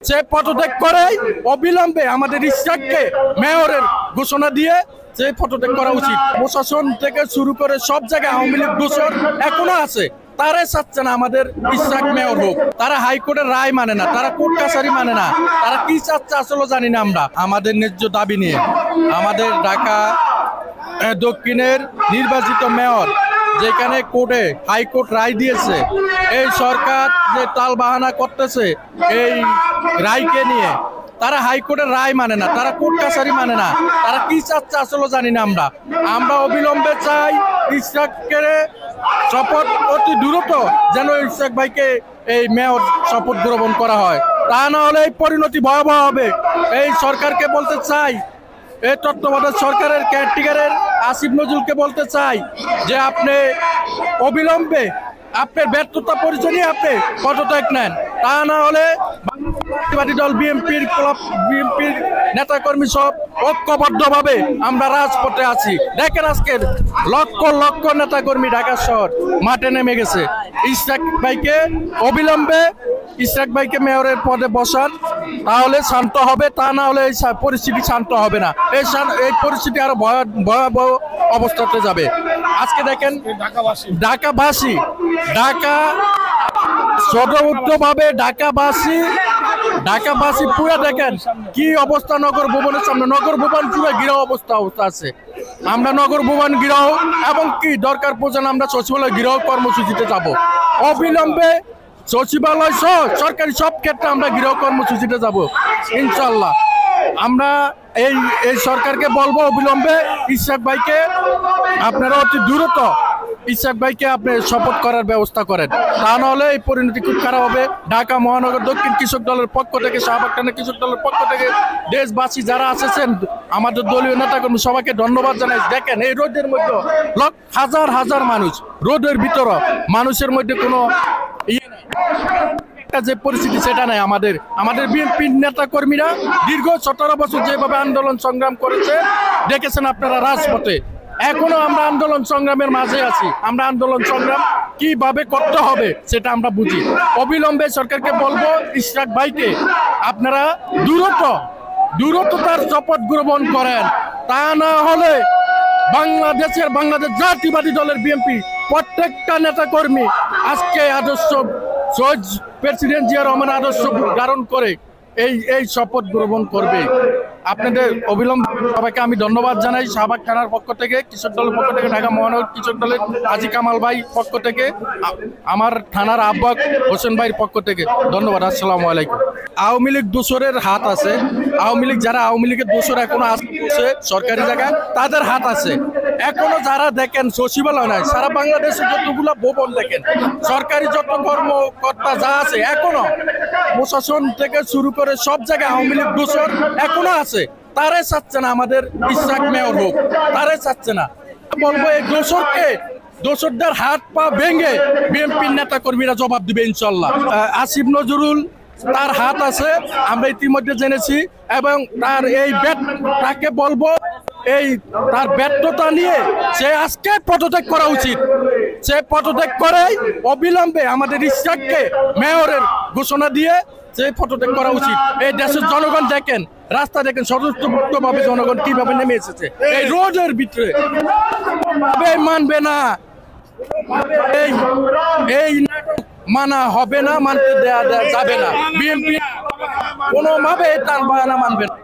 সে পদত্যাগ করে অবিলম্বে আমাদের ইসরাককে মেয়রের ঘোষণা দিয়ে যে পদত্যাগ করা উচিত। প্রশাসন থেকে শুরু করে সব জায়গায় আওয়ামী লীগ দোষর এখনো আছে, তারাই চাচ্ছে না আমাদের ইসরাক মেয়র হোক। তারা হাইকোর্টের রায় মানে না, তারা কোর্ট কাছারি মানে না, তারা কি চাচ্ছে আসলে জানি না। আমরা আমাদের ন্যায্য দাবি নিয়ে আমাদের ঢাকা দক্ষিণের নির্বাচিত মেয়র যেখানে কোর্টে হাইকোর্ট রায় দিয়েছে, এই সরকার যে তাল বাহানা করতেছে এই রায়কে নিয়ে, তারা হাইকোর্টের রায় মানে না, তারা কোর্ট কাছারি মানে না, তারা কি চাচ্ছে আসলে জানি না। আমরা অবিলম্বে চাই ইসরাকের শপথ অতি দ্রুত যেন ইসরাক ভাইকে এই মেয়র শপথ গ্রহণ করা হয়, তা না হলে এই পরিণতি ভয়াবহ হবে। এই সরকারকে বলতে চাই, এই তত্ত্বাবধায়ক সরকারের কেয়ারটেকারের আসিফ নজরুলকে বলতে চাই যে আপনি অবিলম্বে আপনার ব্যর্থতা পরিচয় নিয়ে আপনি পদত্যাগ নেন, তা না হলে দল বিএনপির নেতাকর্মী সব ঐক্যবদ্ধভাবে আমরা রাজপথে আছি। দেখেন আজকের লক্ষ লক্ষ নেতাকর্মী ঢাকা শহর মাঠে নেমে গেছে ইসরাক ভাইকে অবিলম্বে ইসরাক ভাইকে মেয়রের পদে বসান, তাহলে শান্ত হবে, তা না হলে এই পরিস্থিতি শান্ত হবে না, এই পরিস্থিতি আরো ভয়াবহ অবস্থাতে যাবে। আজকে দেখেন ঢাকাবাসী সর্বোচ্চভাবে ঢাকাবাসী পুরো দেখেন কি অবস্থা নগর ভবনের সামনে, নগর ভবন পুরো গিরহ অবস্থা আছে। আমরা নগর ভবন গিরহ এবং কি দরকার পড়ছে আমরা সচিবালয় গিরহ কর্মসূচিতে যাব অবিলম্বে, সচিবালয় সহ সরকারি সব ক্ষেত্রে আমরা গৃহ কর্মসূচিতে যাব ইনশাল্লাহ। আমরা এই সরকারকে বলবো অবিলম্বে ইসরাক ভাইকে আপনারা অতি দ্রুত ইসরাক ভাইকে আপনি শপথ করার ব্যবস্থা করেন, তা নাহলে এই পরিণতি খুব খারাপ হবে। ঢাকা মহানগর দক্ষিণ কৃষক দলের পক্ষ থেকে, শাহবাগ থানা কৃষক দলের পক্ষ থেকে দেশবাসী যারা আসেছেন আমাদের দলীয় নেতাকর্মী সবাইকে ধন্যবাদ জানাই। দেখেন এই রোদের মধ্যে হাজার হাজার মানুষ, রোদের ভিতরে মানুষের মধ্যে কোনো যে পরিস্থিতি সেটা নাই। আমাদের বিএনপি নেতা কর্মীরা দীর্ঘ 17 বছর যেভাবে আন্দোলন সংগ্রাম করেছে দেখেছেন আপনারা রাজপথে, এখনো আমরা আন্দোলন সংগ্রামের মাঝে আছি। আমরা আন্দোলন সংগ্রাম কিভাবে করতে হবে সেটা আমরা বুঝি। অবিলম্বে সরকারকে বলবো ইসরাক ভাইকে আপনারা দ্রুত তার শপথ গ্রহণ করেন, তা না হলে বাংলাদেশ জাতীয়বাদী দলের বিএনপি প্রত্যেকটা নেতা কর্মী আজকে আদর্শ শহীদ প্রেসিডেন্ট জিয়া রহমান আদর্শ ধারণ করে এই শপথ গ্রহণ করবে। আপনাদের অবিলম্বে সবাইকে আমি ধন্যবাদ জানাই। শাহবাগ থানার পক্ষ থেকে, কৃষক দলের পক্ষ থেকে, ঢাকা মহানগর কৃষক দলের হাজী কামাল ভাই পক্ষ থেকে, আমার থানার আহ্বায়ক হোসেন ভাইয়ের পক্ষ থেকে ধন্যবাদ। আসসালামু আলাইকুম। আওয়ামী লীগ দোসরের হাত আছে, যারা আওয়ামী লীগের দোসর এখনো আছে সরকারি জায়গায় তাদের হাত আছে। এখনো যারা দেখেন সচিবালয় নয়, সারা বাংলাদেশে যতগুলো ভবন দেখেন, সরকারি যত কর্মকর্তা যা আছে, এখনো প্রশাসন থেকে শুরু করে সব জায়গায় আওয়ামী লীগ দোসর এখনো আছে, তারাই চাচ্ছে না আমাদের ইসরাক মেয়র হোক, তারাই চাচ্ছে না। বলবো এই দোসরদের হাত পা ভেঙে বিএনপির নেতা কর্মীরা জবাব দিবে ইনশাল্লাহ। আসিফ নজরুল তার হাত আছে, আমরা ইতিমধ্যে জেনেছি, এবং তাকে বলবো তার ব্যর্থতা নিয়ে সে আজকে পদত্যাগ করা উচিত। সে পদত্যাগ করে অবিলম্বে আমাদের ইসরাককে মেয়রের ঘোষণা দিয়ে সে পদত্যাগ করা উচিত। এই দেশের জনগণ দেখেন, রাস্তা দেখেন, স্বতঃস্ফূর্তভাবে জনগণ কিভাবে নেমে এসেছে এই রোডের ভিতরে। মানবে না, এই মানা হবে না, মানতে দেয়া যাবে না। বিএনপি কোনোভাবে তার বায়ানা মানবে না।